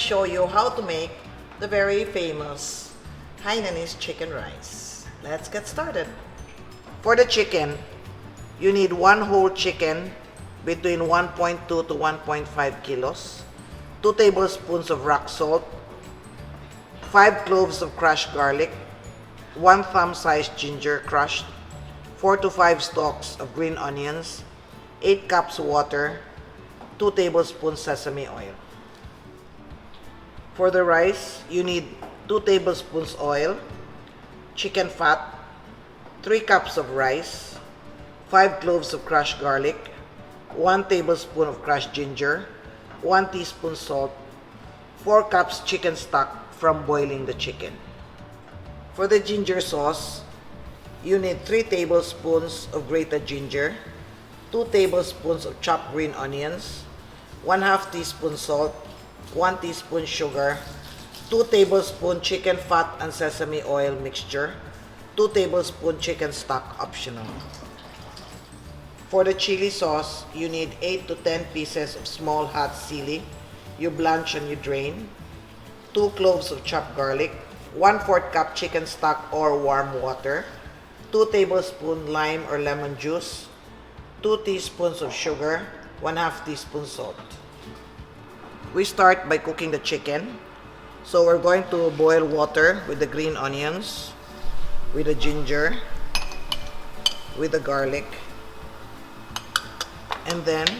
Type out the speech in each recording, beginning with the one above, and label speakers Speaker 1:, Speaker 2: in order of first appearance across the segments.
Speaker 1: show you how to make the very famous Hainanese Chicken Rice. Let's get started. For the chicken, you need one whole chicken between 1.2 to 1.5 kilos, 2 tablespoons of rock salt, 5 cloves of crushed garlic, 1 thumb-sized ginger crushed, 4 to 5 stalks of green onions, 8 cups water, 2 tablespoons sesame oil. For the rice, you need 2 tablespoons oil, chicken fat, 3 cups of rice, 5 cloves of crushed garlic, 1 tablespoon of crushed ginger, 1 teaspoon salt, 4 cups chicken stock from boiling the chicken. For the ginger sauce, you need 3 tablespoons of grated ginger, 2 tablespoons of chopped green onions, 1/2 teaspoon salt, 1 teaspoon sugar, 2 tablespoon chicken fat and sesame oil mixture, 2 tablespoon chicken stock optional. For the chili sauce, you need 8 to 10 pieces of small hot sili. You blanch and you drain. 2 cloves of chopped garlic, 1/4 cup chicken stock or warm water, 2 tablespoons lime or lemon juice, 2 teaspoons of sugar, 1/2 teaspoon salt. We start by cooking the chicken. So we're going to boil water with the green onions, with the ginger, with the garlic. And then,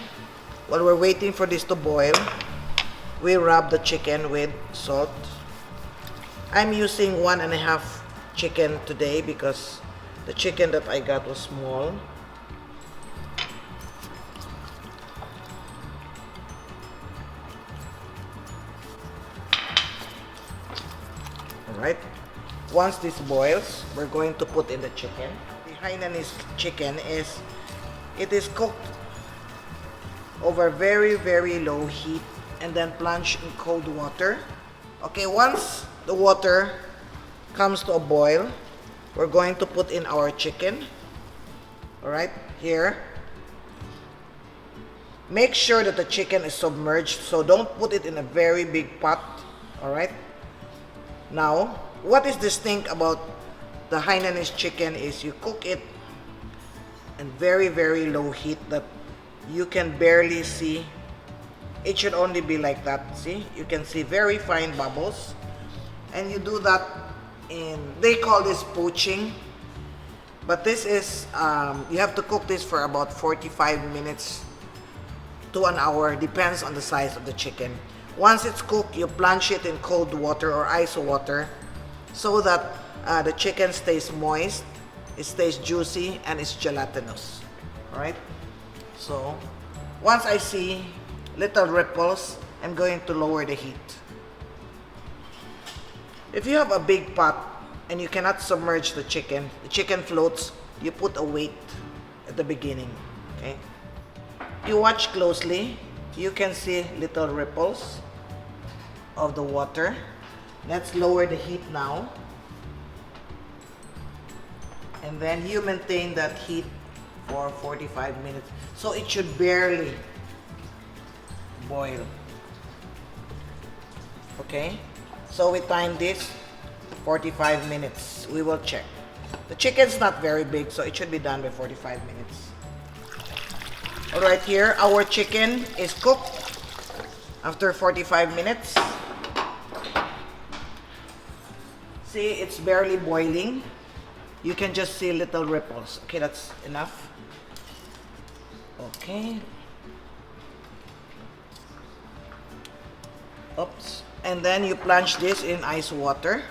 Speaker 1: while we're waiting for this to boil, we rub the chicken with salt. I'm using 1.5 chicken today because the chicken that I got was small. Alright, once this boils, we're going to put in the chicken. The Hainanese chicken is cooked over very low heat and then plunged in cold water. Okay, once the water comes to a boil, we're going to put in our chicken. Alright, here. Make sure that the chicken is submerged, so don't put it in a very big pot. Alright. Now, what is distinct about the Hainanese chicken is you cook it in very low heat that you can barely see. It should only be like that. See, you can see very fine bubbles, and you do that they call this poaching, but this is you have to cook this for about 45 minutes to an hour, depends on the size of the chicken. Once it's cooked, you plunge it in cold water or ice water so that the chicken stays moist, it stays juicy, and it's gelatinous. Alright? So, once I see little ripples, I'm going to lower the heat. If you have a big pot and you cannot submerge the chicken floats, you put a weight at the beginning. Okay? You watch closely, you can see little ripples of the water. Let's lower the heat now. And then you maintain that heat for 45 minutes. So it should barely boil. Okay? So we time this 45 minutes. We will check. The chicken's not very big, so it should be done by 45 minutes. Alright, here our chicken is cooked after 45 minutes. See, it's barely boiling. You can just see little ripples. Okay, that's enough. Okay. Oops. And then you plunge this in ice water.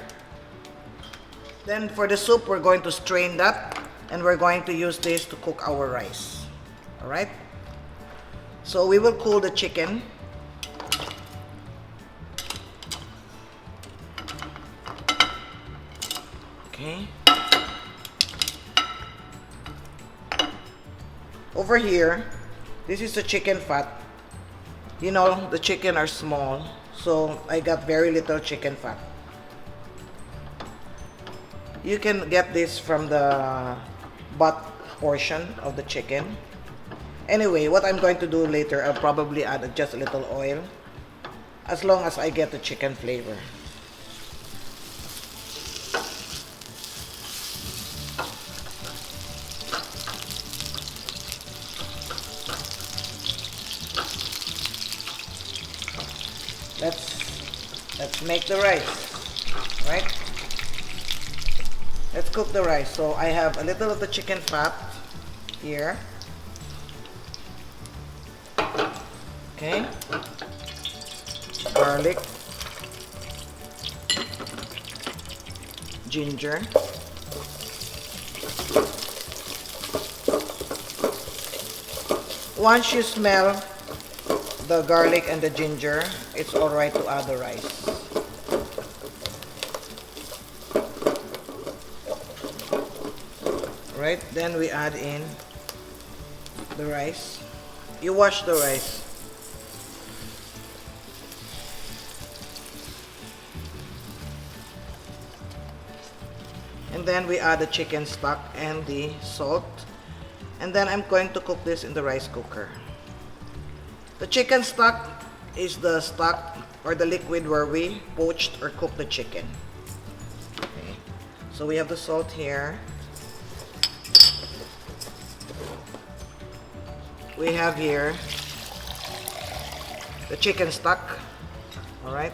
Speaker 1: Then for the soup, we're going to strain that, and we're going to use this to cook our rice. Alright? So we will cool the chicken. Okay. Over here, this is the chicken fat. You know, the chicken are small, so I got very little chicken fat. You can get this from the butt portion of the chicken. Anyway, what I'm going to do later, I'll probably add just a little oil. as long as I get the chicken flavor. Let's make the rice, right? Let's cook the rice. So I have a little of the chicken fat here. Okay. Garlic. Ginger. Once you smell the garlic and the ginger, it's alright to add the rice. Right, then we add in the rice. You wash the rice. And then we add the chicken stock and the salt. And then I'm going to cook this in the rice cooker. The chicken stock is the stock or the liquid where we poached or cooked the chicken. Okay. So we have the salt here. We have here the chicken stock. Alright.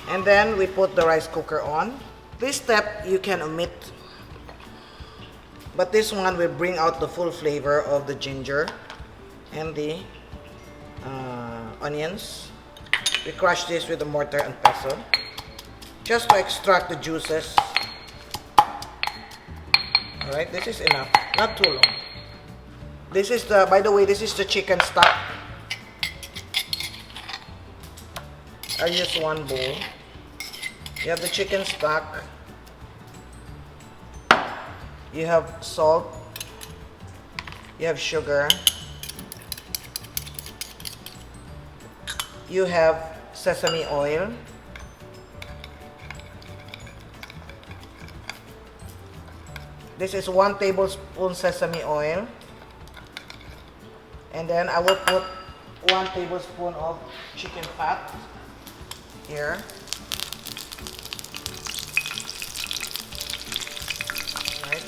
Speaker 1: And then we put the rice cooker on. This step you can omit, but this one will bring out the full flavor of the ginger and the onions. We crush this with a mortar and pestle just to extract the juices. Alright, this is enough, not too long. This is the, by the way, this is the chicken stock. I use one bowl. You have the chicken stock. You have salt. You have sugar. You have sesame oil. This is 1 tablespoon sesame oil. And then I will put 1 tablespoon of chicken fat here. Alright.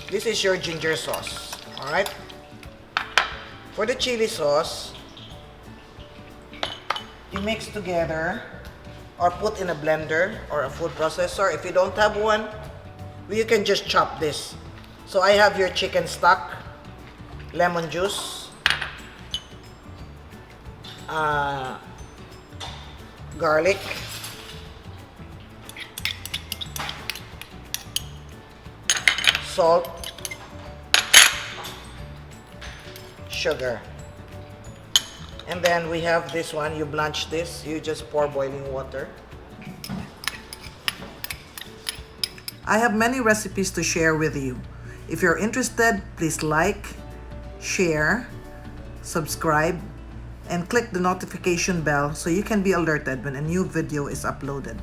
Speaker 1: This is your ginger sauce. Alright. For the chili sauce, you mix together or put in a blender or a food processor. If you don't have one, you can just chop this. So I have your chicken stock, lemon juice, garlic, salt, sugar, and then we have this one. You blanch this, you just pour boiling water. I have many recipes to share with you. If you're interested, please like, share, subscribe, and click the notification bell so you can be alerted when a new video is uploaded.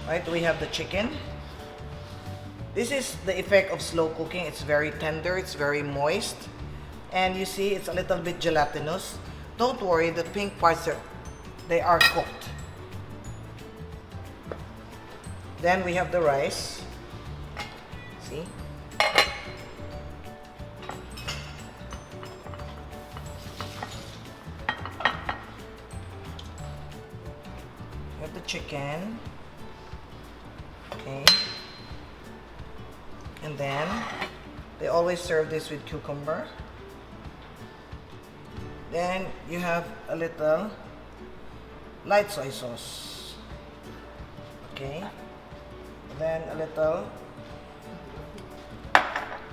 Speaker 1: Right, we have the chicken. This is the effect of slow cooking. It's very tender, it's very moist, and you see it's a little bit gelatinous. Don't worry, the pink parts they are cooked. Then we have the rice. See? We have the chicken. Okay. And then they always serve this with cucumber. Then you have a little light soy sauce. Okay. Then a little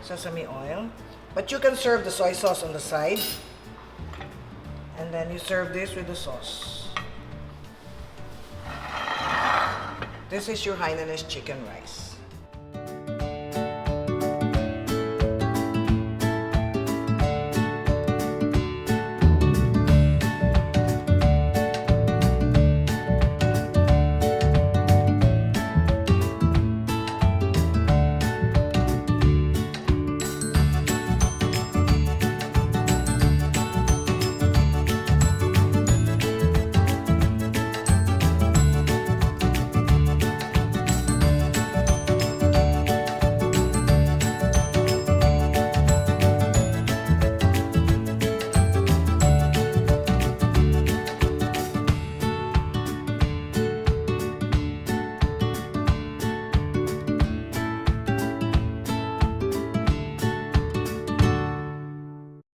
Speaker 1: sesame oil. But you can serve the soy sauce on the side. And then you serve this with the sauce. This is your Hainanese chicken rice.